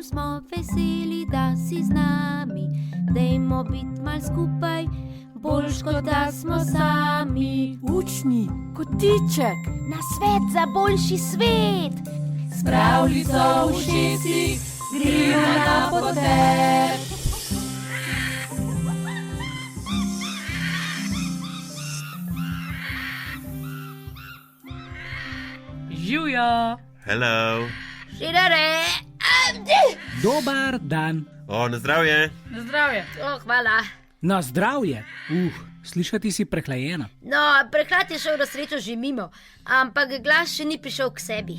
ful smo veseli, da si z nami. Dajmo biti mal skupaj, boljš kot da smo sami. Učni kotiček, Na svet za boljši svet. s pravljico v ušesih, gremo na potep. Živjo! Hello. Žirare. Dobar dan. Na zdravje. Na zdravje! Hvala. Na zdravje. Slišati si prehlajena. No, prehlad je šel na srečo že mimo, ampak glas še ni prišel k sebi.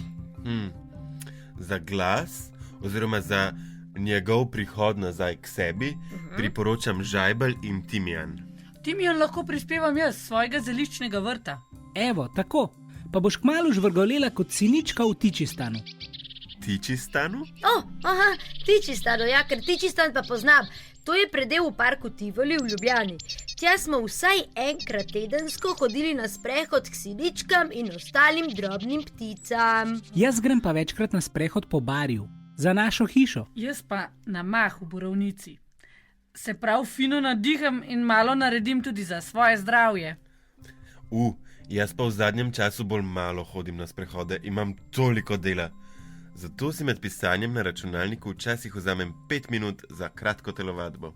Za glas oziroma za njegov prihod nazaj k sebi priporočam žajbelj in timijan. Timijan lahko prispevam jaz s svojega zeliščnega vrta. Evo, tako. Pa boš kmalu žvrgolela kot sinička v Tičistanu. Tičistanu? Tičistanu, ja, ker Tičistan pa poznam. To je predel v parku Tivoli v Ljubljani. Tja smo vsaj enkrat tedensko hodili na sprehod k siničkam in ostalim drobnim pticam. Jaz grem pa večkrat na sprehod po barju. Za našo hišo. Jaz pa na mah v borovnici. Se prav fino nadiham in malo naredim tudi za svoje zdravje. Jaz pa v zadnjem času bolj malo hodim na sprehode, imam toliko dela. Zato si med pisanjem na računalniku včasih vzamem 5 minut za kratko telovadbo.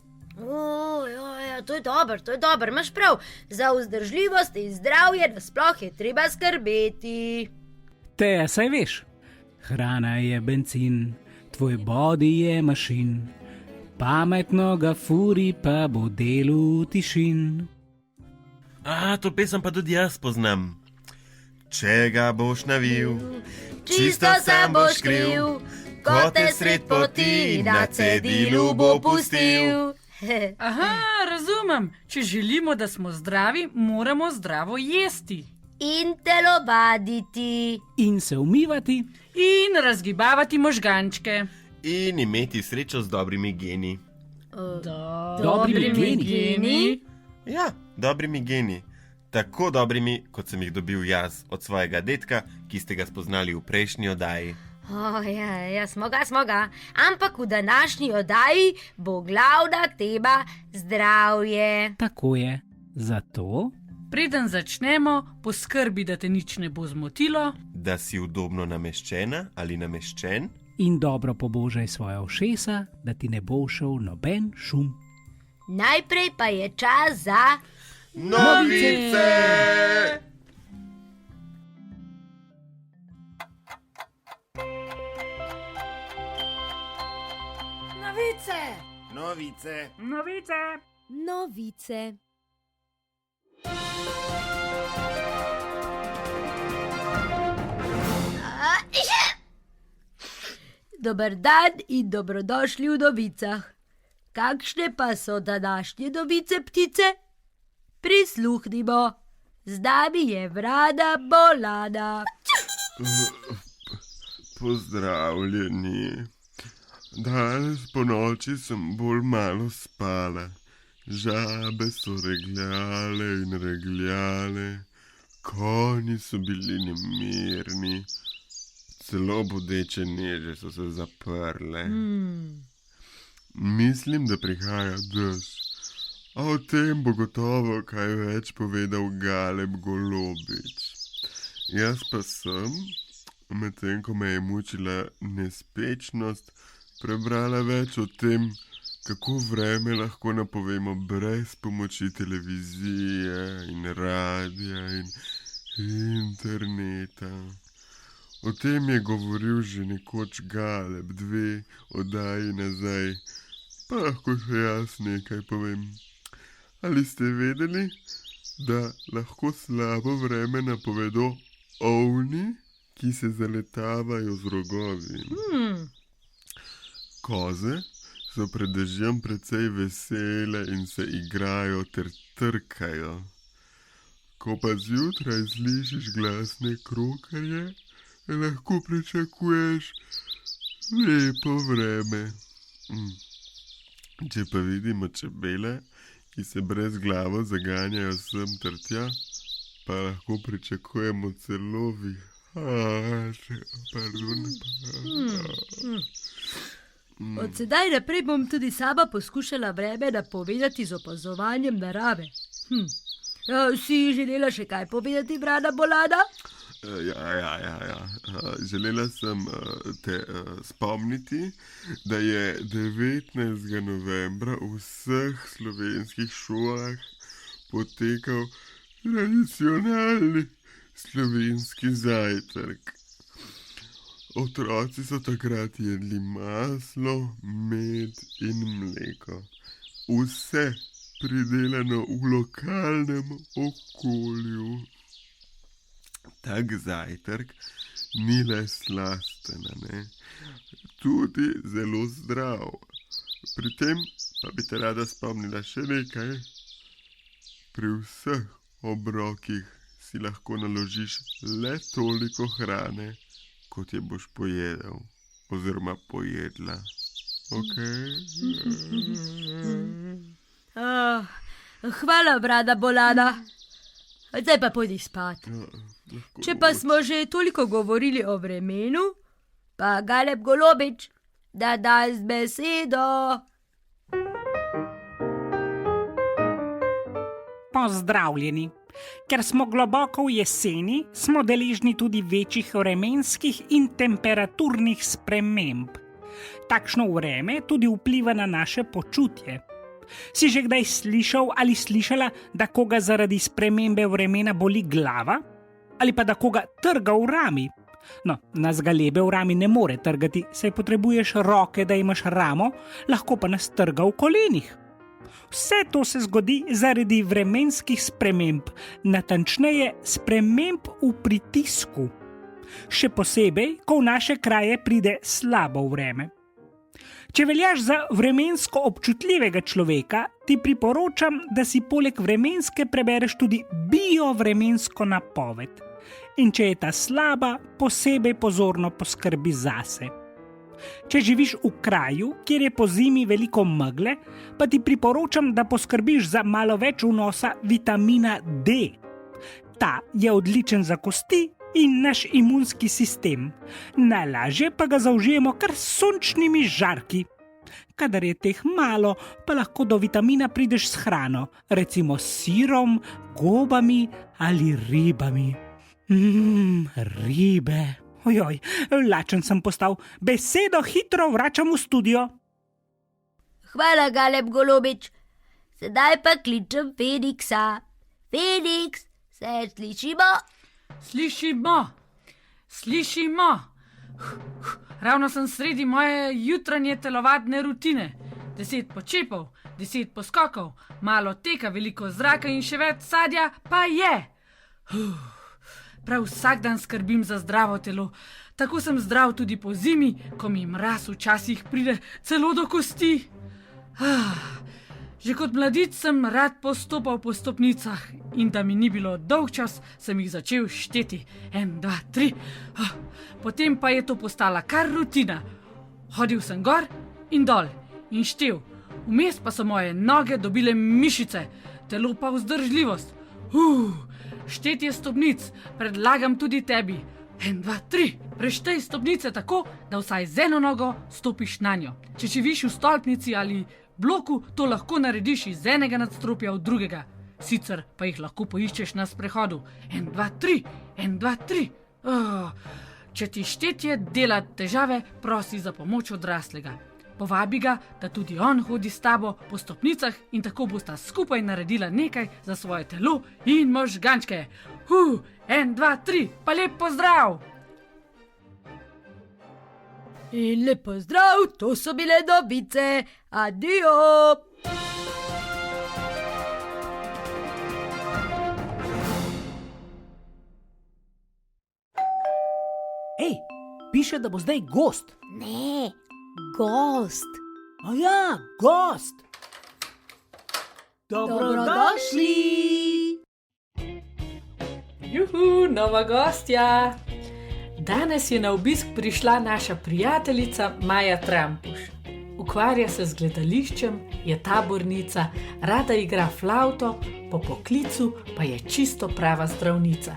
To je dobro, imaš prav. Za vzdržljivost in zdravje nasploh je treba skrbeti. Teja, saj veš. Hrana je bencin, tvoj body je mašin. Pametno ga furi, pa bo delu tišin. To pesem pa tudi jaz poznam. Če ga boš navil, Čisto sam boš kriv, ko te sred poti na cedilu bo pustil. Aha, razumem. Če želimo, da smo zdravi, moramo zdravo jesti. In telovaditi. In se umivati. In razgibavati možgančke. in imeti srečo z dobrimi geni. Dobrimi geni? Ja, dobrimi geni. Tako dobrimi, kot sem jih dobil jaz od svojega dedka, ki ste ga spoznali v prejšnji oddaji. Smo ga. Ampak v današnji oddaji bo glavna tema zdravje. Tako je. Zato Preden začnemo, poskrbi, da te nič ne bo zmotilo. Da si udobno nameščena ali nameščen. in dobro pobožaj svoja ušesa, da ti ne bo šel noben šum. Najprej pa je čas za... Novice! Novice. Dober dan in dobrodošli v novicah. Kakšne pa so današnje novice, ptice? Prisluhnimo. Z nami je Vrana Bolana. Pozdravljeni. Danes po noči sem bolj malo spala. Žabe so regljale in regljale, konji so bili nemirni, celo bodeče neže so se zaprle. Mislim, da prihaja dež, a o tem bo gotovo kaj več povedal Galeb Golobič. Jaz pa sem, medtem ko me je mučila nespečnost, prebrala več o tem, kako vreme lahko napovemo brez pomoči televizije in radia in interneta. O tem je govoril že nekoč Galeb 2 oddaji nazaj, pa lahko še jaz nekaj povem. Ali ste vedeli, da lahko slabo vreme napovedo ovni, ki se zaletavajo z rogovi? Koze so pred dežjem precej vesele in se igrajo ter trkajo. Ko pa zjutraj slišiš glasne krokarje, lahko pričakuješ lepo vreme. Če pa vidimo čebele, ki se brez glavo zaganjajo sem ter tja, pa lahko pričakujemo celo vihar. Od sedaj naprej bom tudi sama poskušala vreme napovedati z opazovanjem narave. Si želela še kaj povedati, Brada Bolada? Ja. Želela sem te spomniti, da je 19. novembra v vseh slovenskih šolah potekal tradicionalni slovenski zajtrk. Otroci so takrat jedli maslo, med in mleko. Vse pridelano v lokalnem okolju. Tak zajtrk ni le slasten, ne? Tudi zelo zdrav. Pri tem pa bi te rada spomnila še nekaj. Pri vseh obrokih si lahko naložiš le toliko hrane, kot je boš pojedel oziroma pojedla. Hvala, Brada Bolada. Zdaj pa pojdi spat. Če pa smo že toliko govorili o vremenu, pa Galeb Golobič, da daj z besedo. Pozdravljeni. Ker smo globoko v jeseni, smo deležni tudi večjih vremenskih in temperaturnih sprememb. Takšno vreme tudi vpliva na naše počutje. Si že kdaj slišal ali slišala, da koga zaradi spremembe vremena boli glava? Ali pa da koga trga v rami? No, nas galebe v rami ne more trgati, saj potrebuješ roke, da imaš ramo, lahko pa nas trga v kolenih. Vse to se zgodi zaradi vremenskih sprememb, natančneje sprememb v pritisku. Še posebej, ko v naše kraje pride slabo vreme. Če veljaš za vremensko občutljivega človeka, ti priporočam, da si poleg vremenske prebereš tudi biovremensko napoved. In če je ta slaba, posebej pozorno poskrbi zase. Če živiš v kraju, kjer je pozimi veliko megle, pa ti priporočam, da poskrbiš za malo več vnosa vitamina D. Ta je odličen za kosti in naš imunski sistem. Najlažje pa ga zaužijemo kar s sončnimi žarki. Kadar je teh malo, pa lahko do vitamina prideš s hrano, recimo s sirom, gobami ali ribami. Ribe. Ojoj, lačen sem postal. Besedo hitro vračam v studio. Hvala, Galeb Golobič. Sedaj pa kličem Feniksa. Feniks, se slišimo? Slišimo. Ravno sem sredi moje jutranje telovadne rutine. 10 počepov, 10 poskokov, malo teka, veliko zraka in še več sadja pa je. Prav vsak dan skrbim za zdravo telo. Tako sem zdrav tudi po zimi, ko mi mraz včasih pride celo do kosti. Že kot mladič sem rad postopal po stopnicah in da mi ni bilo dolgčas, sem jih začel šteti. 1, 2, 3. Potem pa je to postala kar rutina. Hodil sem gor in dol in štel. Vmes pa so moje noge dobile mišice, telo pa vzdržljivost. Štetje stopnic predlagam tudi tebi. 1, 2, 3. Preštej stopnice tako, da vsaj z eno nogo stopiš na njo. Če živiš v stolpnici ali bloku, to lahko narediš iz enega nadstropja v drugega. Sicer pa jih lahko poiščeš na sprehodu. 1, 2, 3. 1, 2, 3. Če ti štetje dela težave, prosi za pomoč odraslega. Povabi ga, da tudi on hodi s tabo po stopnicah in tako bosta skupaj naredila nekaj za svoje telo in možgančke. 1, 2, 3, pa lep pozdrav! In lep pozdrav, to so bile novice. Adijo! Ej, piše, da bo zdaj gost. Ne, gost. Ja, gost. Dobrodošli. Juhu, nova gostja! Danes je na obisk prišla naša prijateljica Maja Trampuš. Ukvarja se z gledališčem, je tabornica, rada igra flavto, po poklicu pa je čisto prava zdravnica.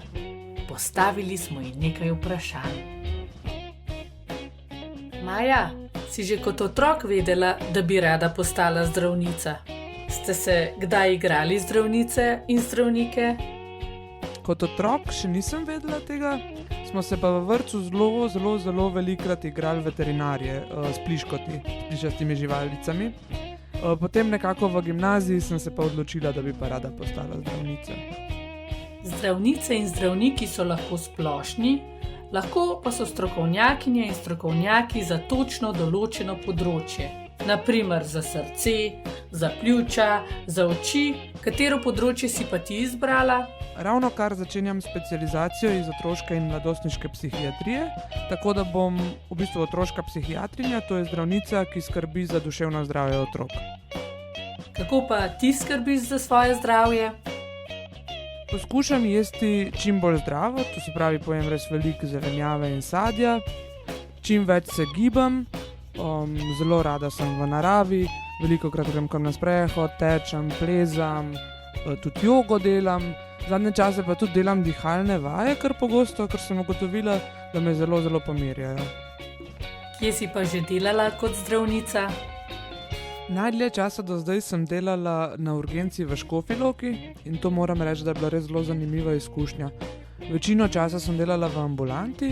Postavili smo ji nekaj vprašanj. Maja, Si že kot otrok vedela, da bi rada postala zdravnica? Ste se kdaj igrali zdravnice in zdravnike? Kot otrok še nisem vedela tega, smo se pa v vrtcu zelo velikrat igrali veterinarje s pliškoti, s plišastimi živalicami. Potem nekako v gimnaziji sem se pa odločila, da bi pa rada postala zdravnica. Zdravnice in zdravniki so lahko splošni, lahko pa so strokovnjakinje in strokovnjaki za točno določeno področje. Naprimer za srce, za pljuča, za oči. Katero področje si pa ti izbrala? Ravno kar začenjam specializacijo iz otroške in mladostniške psihiatrije, tako da bom v bistvu otroška psihiatrinja, to je zdravnica, ki skrbi za duševno zdravje otrok. Kako pa ti skrbiš za svoje zdravje? Poskušam jesti čim bolj zdravo, to se pravi pojem res veliko zelenjave in sadja, čim več se gibam, zelo rada sem v naravi, velikokrat grem kar na sprehod, tečem, plezam, tudi jogo delam. Zadnje čase pa tudi delam dihalne vaje kar pogosto, ker sem ugotovila, da me zelo pomirjajo. Kje si pa že delala kot zdravnica? Najdlje časa do zdaj sem delala na urgenci v Škofji Loki in to moram reči, da je bila res zelo zanimiva izkušnja. Večino časa sem delala v ambulanti,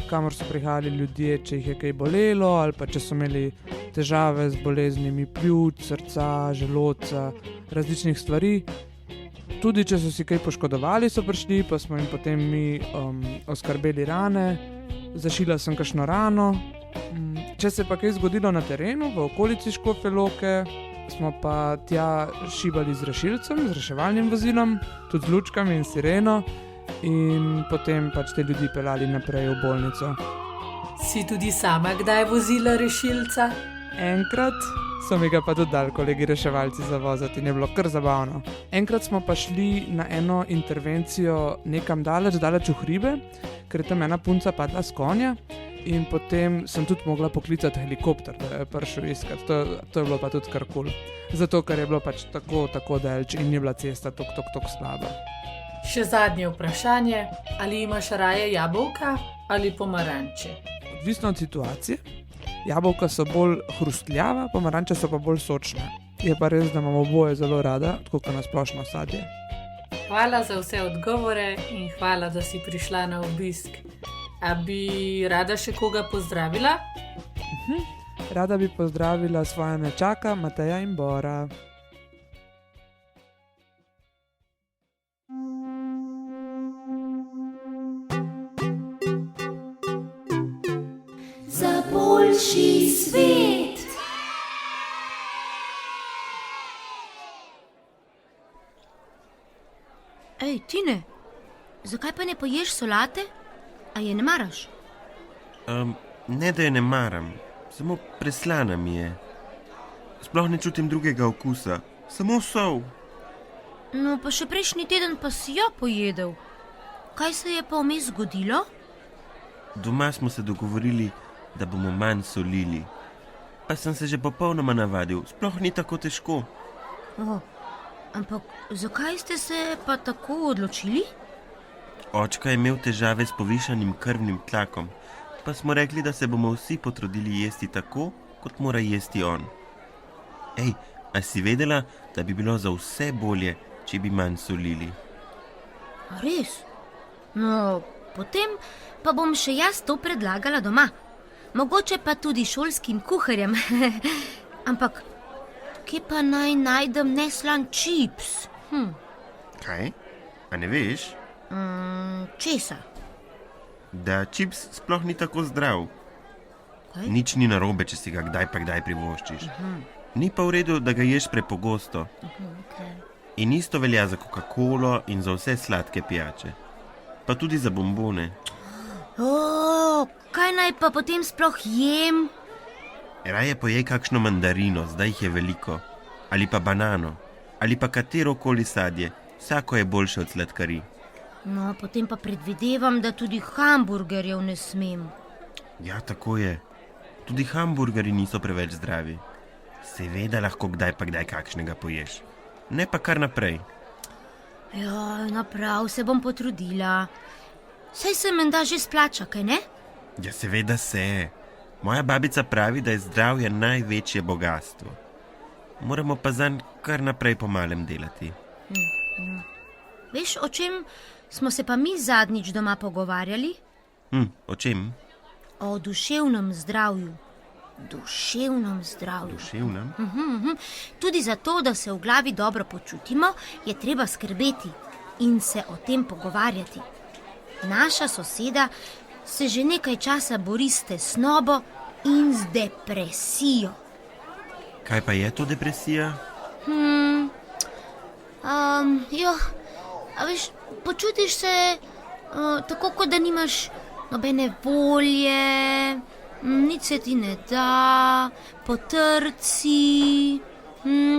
kamor so prihajali ljudje, če jih je kaj bolelo ali pa če so imeli težave z boleznimi pljuč, srca, želodca, različnih stvari. Tudi če so si kaj poškodovali, so prišli, pa smo jim potem mi oskrbeli rane, zašila sem kakšno rano. Če se pa kaj zgodilo na terenu, v okolici Škofje Loke, smo pa tja šibali z rešilcem, z reševalnim vozilom, tudi z lučkami in sireno in potem pač te ljudi peljali naprej v bolnico. Si tudi sama kdaj vozila rešilca? Enkrat so mi ga pa tudi dali kolegi reševalci zavozati in je bilo kar zabavno. Enkrat smo pa šli na eno intervencijo nekam daleč v hribe, ker je tam ena punca padla s konja in potem sem tudi mogla poklicati helikopter, da je prišel iskat. To je bilo pa tudi kar kul. Zato, ker je bilo pač tako daleč in je bila cesta tok slaba. Še zadnje vprašanje, ali imaš raje jabolka ali pomaranče? Odvisno od situacije. Jabolka so bolj hrustljava, pomaranče so pa bolj sočne. Je pa res, da imam oboje zelo rada, tako kot na splošno sadje. Hvala za vse odgovore in hvala, da si prišla na obisk. A bi rada še koga pozdravila? Rada bi pozdravila svoja nečaka Mateja in Bora. Za boljši svet. Ej, Tine, zakaj pa ne poješ solate? A je ne maraš? Ne, da je ne maram, samo preslana mi je. Sploh ne čutim drugega okusa, samo sol. No, pa še prejšnji teden pa si jo pojedel. Kaj se je pa vmes zgodilo? Doma smo se dogovorili, da bomo manj solili. Pa sem se že popolnoma navadil, sploh ni tako težko. Ampak zakaj ste se pa tako odločili? Očka je imel težave s povišanim krvnim tlakom, pa smo rekli, da se bomo vsi potrudili jesti tako, kot mora jesti on. Ej, a si vedela, da bi bilo za vse bolje, če bi manj solili? A res? No, potem pa bom še jaz to predlagala doma. Mogoče pa tudi šolskim kuharjem. Ampak, kje pa naj najdem neslan čips? Kaj? A ne veš? Česa? Da čips sploh ni tako zdrav. Kaj? Nič ni narobe, če si ga kdaj pa kdaj privoščiš. Ni pa v redu, da ga ješ prepogosto. Okay. In isto velja za Coca-Colo in za vse sladke pijače. Pa tudi za bombone. Kaj naj pa potem sploh jem? Raje pojej kakšno mandarino, zdaj jih je veliko. Ali pa banano. Ali pa katerokoli sadje. Vsako je boljše od sladkarij. No, potem pa predvidevam, da tudi hamburgerjev ne smem. Ja, tako je. Tudi hamburgerji niso preveč zdravi. Seveda lahko kdaj pa kdaj kakšnega poješ. Ne pa kar naprej. Ja, naprav se bom potrudila. Saj se menda že splača, kaj ne? Ja, seveda se. Moja babica pravi, da je zdravje največje bogastvo. Moramo pa zanj kar naprej pomalem delati. Veš, o čem smo se pa mi zadnjič doma pogovarjali? O čem? O duševnem zdravju. Duševnem zdravju. Duševnem? Tudi zato, da se v glavi dobro počutimo, je treba skrbeti in se o tem pogovarjati. Naša soseda se že nekaj časa bori s tesnobo in z depresijo. Kaj pa je to depresija? A veš, počutiš se tako, kot da nimaš nobene volje, nič se ti ne da, potrci.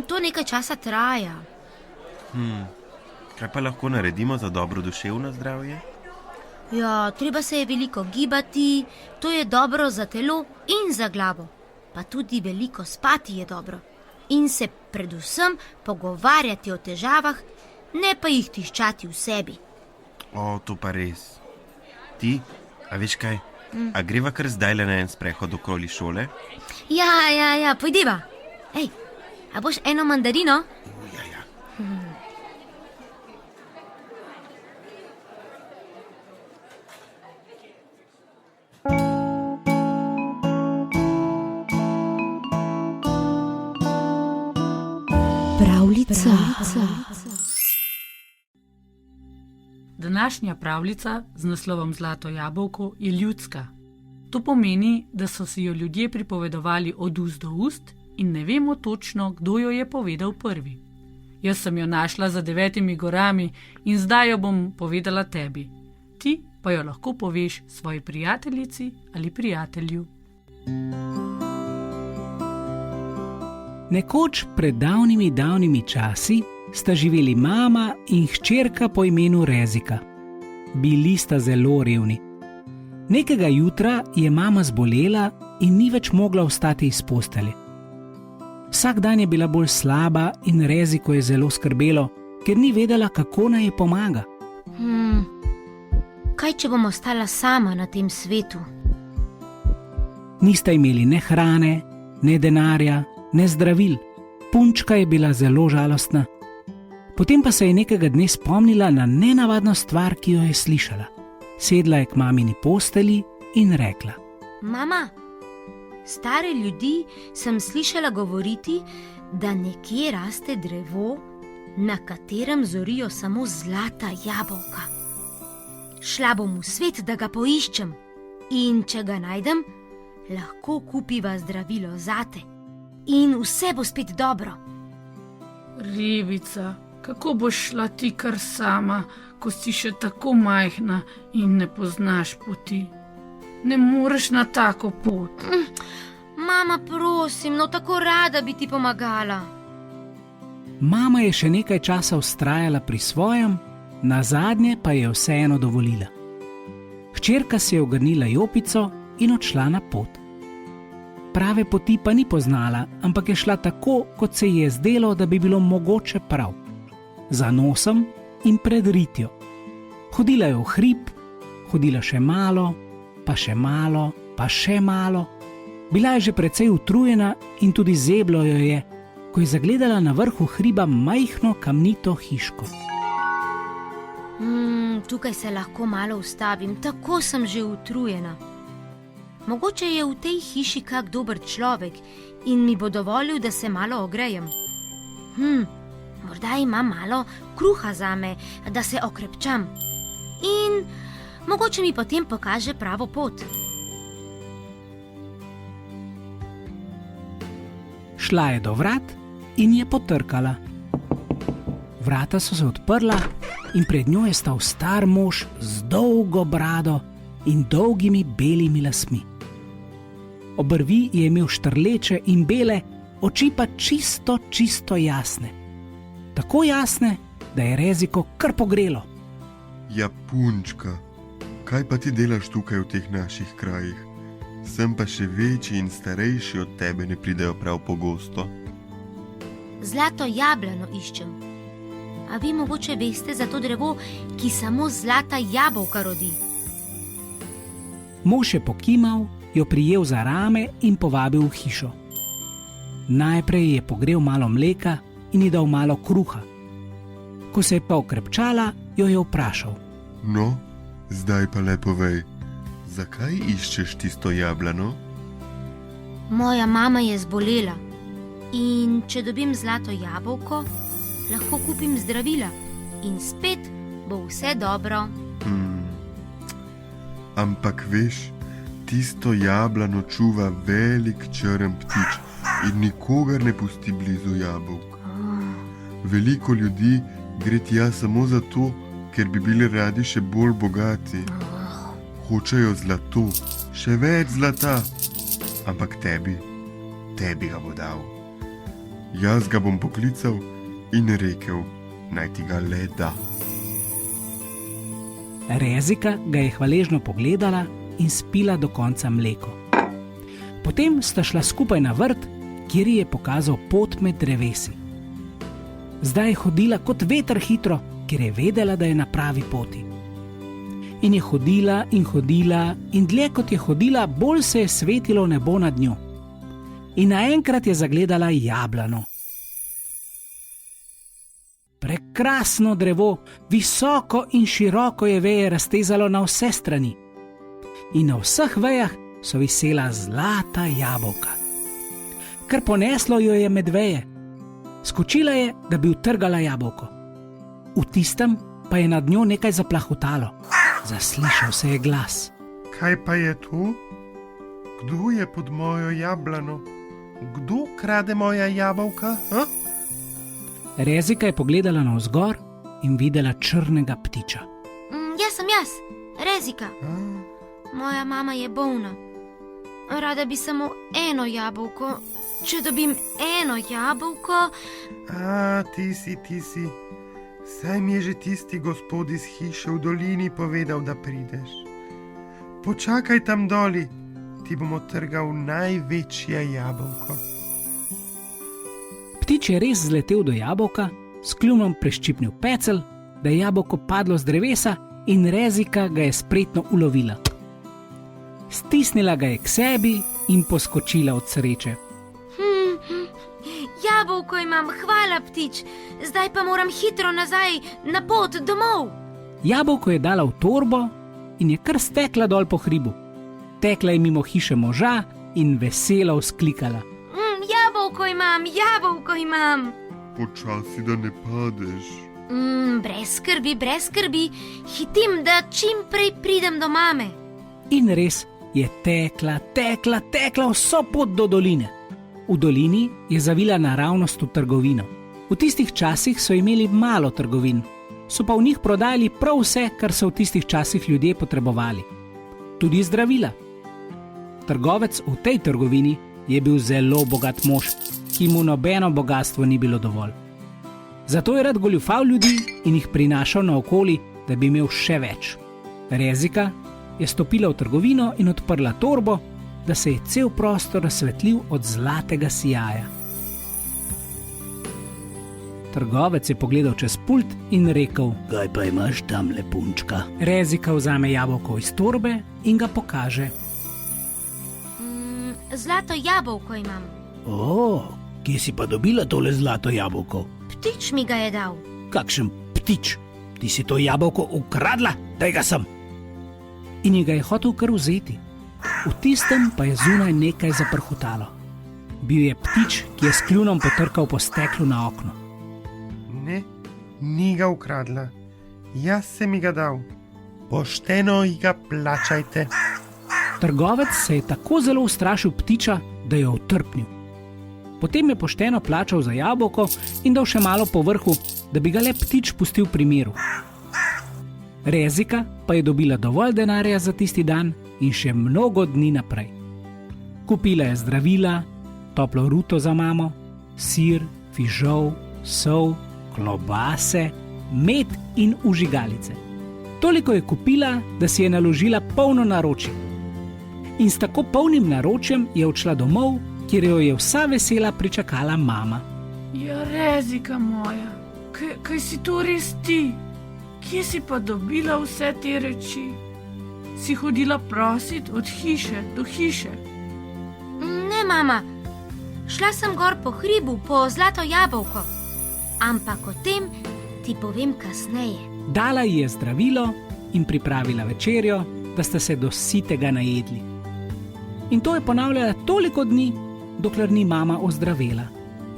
To nekaj časa traja. Kaj pa lahko naredimo za dobro duševno zdravje? Ja, treba se je veliko gibati, to je dobro za telo in za glavo. Pa tudi veliko spati je dobro. In se predvsem pogovarjati o težavah, ne pa jih tiščati v sebi. O, to pa res. Ti, a veš kaj? A greva kar zdajle na en sprehod okoli šole? Ja, pojdiva. Ej, a boš eno mandarino? Ja. Pravljica. Današnja pravljica z naslovom Zlato jabolko je ljudska. To pomeni, da so si jo ljudje pripovedovali od ust do ust in ne vemo točno, kdo jo je povedal prvi. Jaz sem jo našla za 9 gorami in zdaj jo bom povedala tebi. Ti pa jo lahko poveš svoji prijateljici ali prijatelju. Nekoč pred davnimi časi sta živeli mama in hčerka po imenu Rezika. Bili sta zelo revni. Nekega jutra je mama zbolela in ni več mogla vstati iz postelje. Vsak dan je bila bolj slaba in Reziko je zelo skrbelo, ker ni vedela, kako naj ji pomaga. Kaj, če bom ostala sama na tem svetu? Nista imeli ne hrane, ne denarja, ne zdravil. Punčka je bila zelo žalostna. Potem pa se je nekega dne spomnila na nenavadno stvar, ki jo je slišala. Sedla je k mamini posteli in rekla: Mama, stare ljudi sem slišala govoriti, da nekje raste drevo, na katerem zorijo samo zlata jabolka. Šla bom v svet, da ga poiščem, in če ga najdem, lahko kupiva zdravilo zate in vse bo spet dobro. Revica, kako boš šla ti kar sama, ko si še tako majhna in ne poznaš poti? Ne moreš na tako pot. Mama, prosim, no tako rada bi ti pomagala. Mama je še nekaj časa vztrajala pri svojem, nazadnje pa je vseeno dovolila. Hčerka si je ogrnila jopico in odšla na pot. Prave poti pa ni poznala, ampak je šla tako, kot se ji je zdelo, da bi bilo mogoče prav. Za nosom in pred ritjo. Hodila je v hrib, hodila še malo, pa še malo, pa še malo. Bila je že precej utrujena in tudi zeblo jo je, ko je zagledala na vrhu hriba majhno kamnito hiško. Tukaj se lahko malo ustavim, tako sem že utrujena. Mogoče je v tej hiši kak dober človek in mi bo dovolil, da se malo ogrejem. Morda ima malo kruha zame, da se okrepčam. In mogoče mi potem pokaže pravo pot. Šla je do vrat in je potrkala. Vrata so se odprla in pred njo je stal star mož z dolgo brado in dolgimi belimi lasmi. Obrvi je imel štrleče in bele, oči pa čisto jasne. Tako jasne, da je Reziko kar pogrelo. Ja, punčka, kaj pa ti delaš tukaj v teh naših krajih? Sem pa še večji in starejši od tebe ne pridejo prav pogosto. Zlato jablano iščem. A vi mogoče veste za to drevo, ki samo zlata jabolka rodi? Mož je pokimal, jo prijel za rame in povabil v hišo. Najprej je pogrel malo mleka in ji dal malo kruha. Ko se je pa okrepčala, jo je vprašal. No, zdaj pa le povej, zakaj iščeš tisto jablano? Moja mama je zbolela in če dobim zlato jabolko, lahko kupim zdravila in spet bo vse dobro. Ampak veš, tisto jablano čuva velik črn ptič in nikogar ne pusti blizu jabolk. Veliko ljudi gre tja samo zato, ker bi bili radi še bolj bogati. Hočejo zlato, še več zlata, ampak tebi ga bo dal. Jaz ga bom poklical in rekel, naj ti ga le da. Rezika ga je hvaležno pogledala in spila do konca mleko. Potem sta šla skupaj na vrt, kjer ji je pokazal pot med drevesi. Zdaj je hodila kot veter hitro, ker je vedela, da je na pravi poti. In je hodila in hodila in dlje kot je hodila, bolj se je svetilo nebo nad njo. In naenkrat je zagledala jablano. Prekrasno drevo, visoko in široko je veje raztezalo na vse strani. In na vseh vejah so visela zlata jabolka. Kar poneslo jo je med veje. Skočila je, da bi utrgala jabolko. V tistem pa je nad njo nekaj zaplahutalo. Zaslišal se je glas. Kaj pa je tu? Kdo je pod mojo jablano? Kdo krade moja jabolka? Rezika je pogledala navzgor in videla črnega ptiča. Jaz sem Rezika. Moja mama je bolna. Rada bi samo eno jabolko. Če dobim eno jabolko... Ti si. Saj mi je že tisti gospod iz hiše v dolini povedal, da prideš. Počakaj tam doli, ti bom odtrgal največje jabolko. Ptič je res zletel do jabolka, s kljunom preščipnil pecelj, da je jabolko padlo z drevesa in Rezika ga je spretno ulovila. Stisnila ga je k sebi in poskočila od sreče. Jabolko imam, hvala ptič, zdaj pa moram hitro nazaj na pot domov. Jabolko je dala v torbo in je kar stekla dol po hribu. Tekla je mimo hiše moža in veselo vzklikala. Jabolko imam. Počasi, da ne padeš. Brez skrbi, hitim, da čim prej pridem do mame. In res je tekla vso pot do doline. V dolini je zavila naravnost v trgovino. V tistih časih so imeli malo trgovin, so pa v njih prodajali prav vse, kar so v tistih časih ljudje potrebovali. Tudi zdravila. Trgovec v tej trgovini je bil zelo bogat mož, ki mu nobeno bogastvo ni bilo dovolj. Zato je rad goljufal ljudi in jih prinašal naokoli, da bi imel še več. Rezika je stopila v trgovino in odprla torbo, da se je cel prostor razsvetlil od zlatega sijaja. Trgovec je pogledal čez pult in rekel: Kaj pa imaš tamle, punčka? Rezika vzame jabolko iz torbe in ga pokaže. Zlato jabolko imam. Kje si pa dobila tole zlato jabolko? Ptič mi ga je dal. Kakšen ptič? Ti si to jabolko ukradla? Daj ga sem! In ji ga je hotel kar vzeti. V tistem pa je zunaj nekaj zaprhutalo. Bil je ptič, ki je s kljunom potrkal po steklu na okno. Ne, ni ga ukradla. Jaz sem ji ga dal. Pošteno ji ga plačajte. Trgovec se je tako zelo ustrašil ptiča, da je utrpnil. Potem je pošteno plačal za jabolko in dal še malo po vrhu, da bi ga le ptič pustil pri miru. Rezika pa je dobila dovolj denarja za tisti dan in še mnogo dni naprej. Kupila je zdravila, toplo ruto za mamo, sir, fižol, sol, klobase, med in užigalice. Toliko je kupila, da si je naložila polno naročje. In s tako polnim naročjem je odšla domov, kjer jo je vsa vesela pričakala mama. Ja, Rezika moja, kaj si to res ti? Kje si pa dobila vse te reči? si hodila prosit od hiše do hiše. Ne, mama, šla sem gor po hribu, po zlato jabolko. Ampak o tem ti povem kasneje. Dala ji je zdravilo in pripravila večerjo, da sta se do sitega najedli. In to je ponavljala toliko dni, dokler ni mama ozdravela.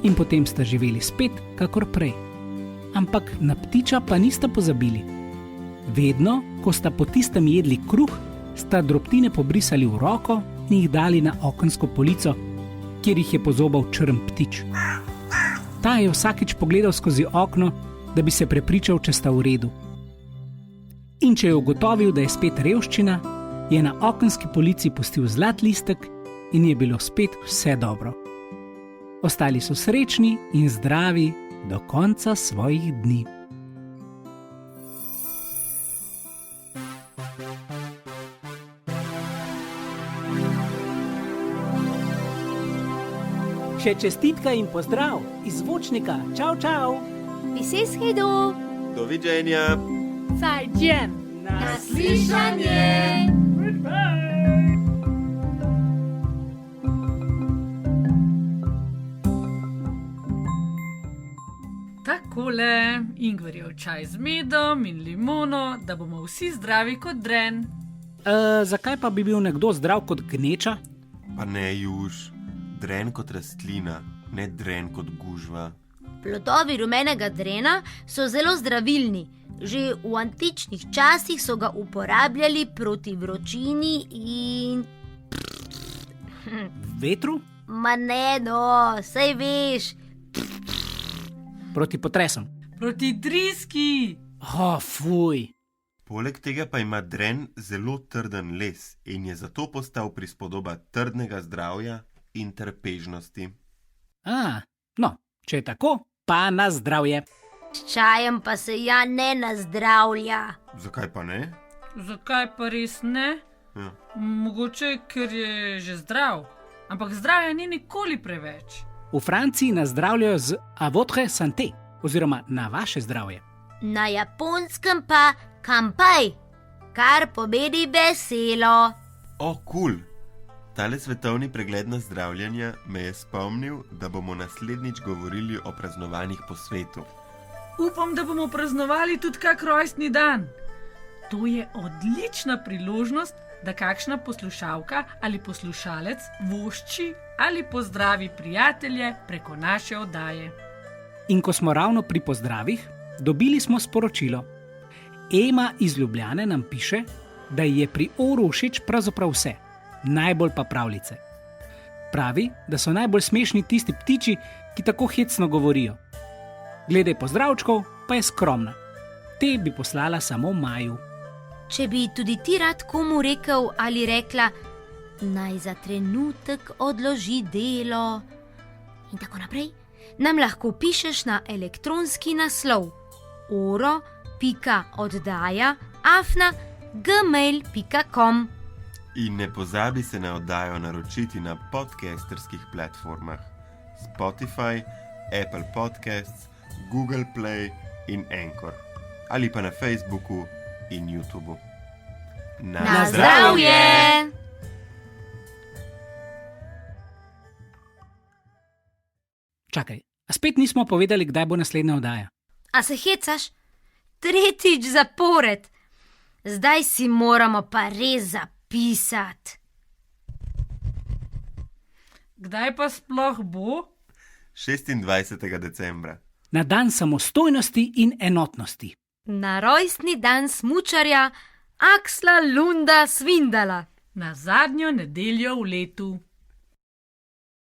In potem sta živeli spet, kakor prej. Ampak na ptiča pa nista pozabili. Vedno, ko sta po tistem jedli kruh, sta drobtine pobrisali v roko in jih dali na okensko polico, kjer jih je pozobal črn ptič. Ta je vsakič pogledal skozi okno, da bi se prepričal, če sta v redu. In če je ugotovil, da je spet revščina, je na okenski polici pustil zlat listek in je bilo spet vse dobro. Ostali so srečni in zdravi do konca svojih dni. Še čestitka in pozdrav iz zvočnika. Čau, čau! Bi se skedu? Doviđenja. Zajđen! Naslišanje! Takole, Ingverjev čaj z medom in limono, da bomo vsi zdravi kot dren. Zakaj pa bi bil nekdo zdrav kot gneča? Pa ne juž, dren kot rastlina, ne dren kot gužva. Plodovi rumenega drena so zelo zdravilni. Že v antičnih časih so ga uporabljali proti vročini in... Vetru? Ma ne, no, saj veš. Proti potresom? Proti driski! Fuj! Poleg tega pa ima dren zelo trden les in je zato postal prispodoba trdnega zdravja in trpežnosti. No, če je tako, pa na zdravje. S čajem pa se ja ne nazdravlja. Zakaj pa ne? Zakaj pa res ne? Ja. Mogoče, ker je že zdrav. Ampak zdravja ni nikoli preveč. V Franciji nas zdravljajo z à votre santé, oziroma na vaše zdravje. Na Japonskem pa kampai, kar pomeni veselo. Cool. Tale svetovni pregled nazdravljanja me je spomnil, da bomo naslednjič govorili o praznovanjih po svetu. Upam, da bomo praznovali tudi kak rojstni dan. To je odlična priložnost, da kakšna poslušalka ali poslušalec vošči ali pozdravi prijatelje preko naše oddaje. In ko smo ravno pri pozdravih, dobili smo sporočilo. Ema iz Ljubljane nam piše, da ji je pri Oru všeč pravzaprav vse, najbolj pa pravljice. Pravi, da so najbolj smešni tisti ptiči, ki tako hecno govorijo. Glede pozdravčkov pa je skromna. Te bi poslala samo Maju. Če bi tudi ti rad komu rekel ali rekla, naj za trenutek odloži delo in tako naprej, nam lahko pišeš na elektronski naslov oro.oddaja@gmail.com. In ne pozabi se na oddajo naročiti na podcasterskih platformah Spotify, Apple Podcasts, Google Play in Anchor. Ali pa na Facebooku in YouTubu. Na zdravje! Čakaj, a spet nismo povedali, kdaj bo naslednja oddaja? A se hecaš? 3. zapored. Zdaj si moramo pa res zapisati. Kdaj pa sploh bo? 26. decembra. Na dan samostojnosti in enotnosti. Na rojstni dan smučarja Aksla Lunda Svindala. Na zadnjo nedeljo v letu.